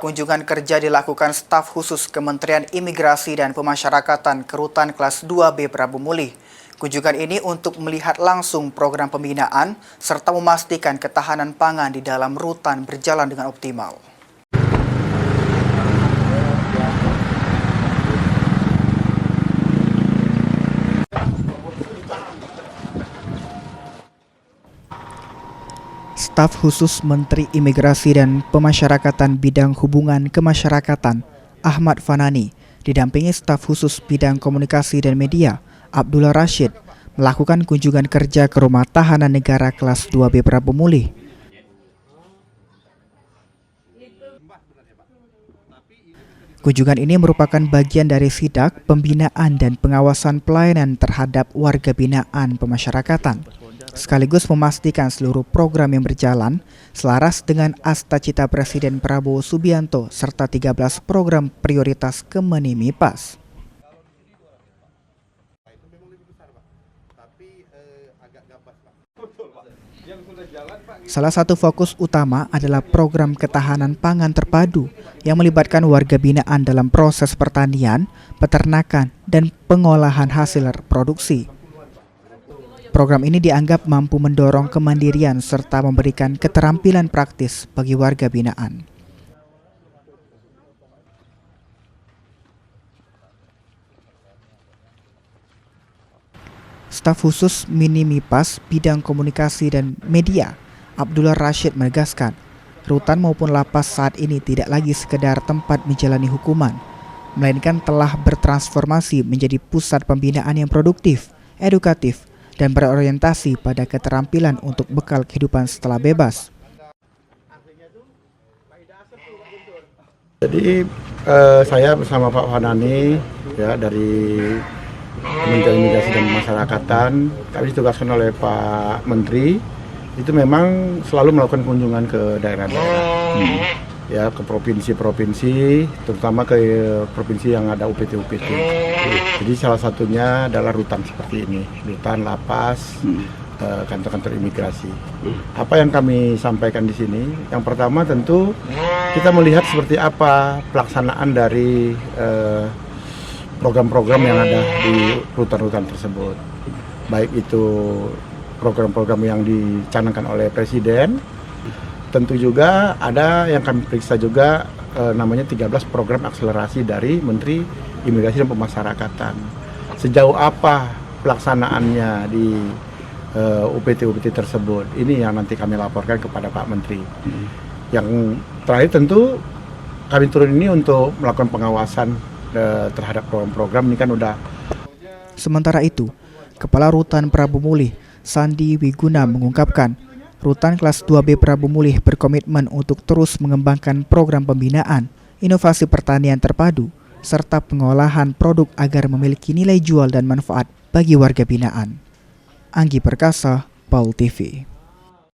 Kunjungan kerja dilakukan staf khusus Kementerian Imigrasi dan Pemasyarakatan ke Rutan Kelas 2B Prabu Mulih. Kunjungan ini untuk melihat langsung program pembinaan serta memastikan ketahanan pangan di dalam rutan berjalan dengan optimal. Staf khusus Menteri Imigrasi dan Pemasyarakatan Bidang Hubungan Kemasyarakatan Ahmad Fanani didampingi staf khusus Bidang Komunikasi dan Media Abdullah Rashid melakukan kunjungan kerja ke Rumah Tahanan Negara Kelas 2B Prabu Mulih. Kunjungan ini merupakan bagian dari sidak pembinaan dan pengawasan pelayanan terhadap warga binaan pemasyarakatan, sekaligus memastikan seluruh program yang berjalan selaras dengan Astacita Presiden Prabowo Subianto serta 13 program prioritas Kemenimipas. Salah satu fokus utama adalah program ketahanan pangan terpadu yang melibatkan warga binaan dalam proses pertanian, peternakan, dan pengolahan hasil produksi. Program ini dianggap mampu mendorong kemandirian serta memberikan keterampilan praktis bagi warga binaan. Staf khusus Minimipas Bidang Komunikasi dan Media Abdullah Rashid menegaskan, rutan maupun lapas saat ini tidak lagi sekedar tempat menjalani hukuman, melainkan telah bertransformasi menjadi pusat pembinaan yang produktif, edukatif, dan berorientasi pada keterampilan untuk bekal kehidupan setelah bebas. Jadi saya bersama Pak Fanani ya dari Kementerian Imigrasi dan Pemasyarakatan, kami ditugaskan oleh Pak Menteri itu memang selalu melakukan kunjungan ke daerah-daerah, ya ke provinsi-provinsi, terutama ke provinsi yang ada UPT-UPT. Jadi salah satunya adalah rutan seperti ini, rutan, lapas, kantor-kantor imigrasi. Apa yang kami sampaikan di sini? Yang pertama tentu kita melihat seperti apa pelaksanaan dari program-program yang ada di rutan-rutan tersebut. Baik itu program-program yang dicanangkan oleh Presiden, tentu juga ada yang kami periksa juga namanya 13 program akselerasi dari Menteri Imigrasi dan Pemasyarakatan. Sejauh apa pelaksanaannya di UPT-UPT tersebut, ini yang nanti kami laporkan kepada Pak Menteri. Yang terakhir tentu kami turun ini untuk melakukan pengawasan terhadap program-program ini kan udah. Sementara itu, Kepala Rutan Prabu Mulih Sandi Wiguna mengungkapkan, Rutan Kelas 2B Prabu Mulih berkomitmen untuk terus mengembangkan program pembinaan, inovasi pertanian terpadu, serta pengolahan produk agar memiliki nilai jual dan manfaat bagi warga binaan. Anggi Perkasa, PAUL TV.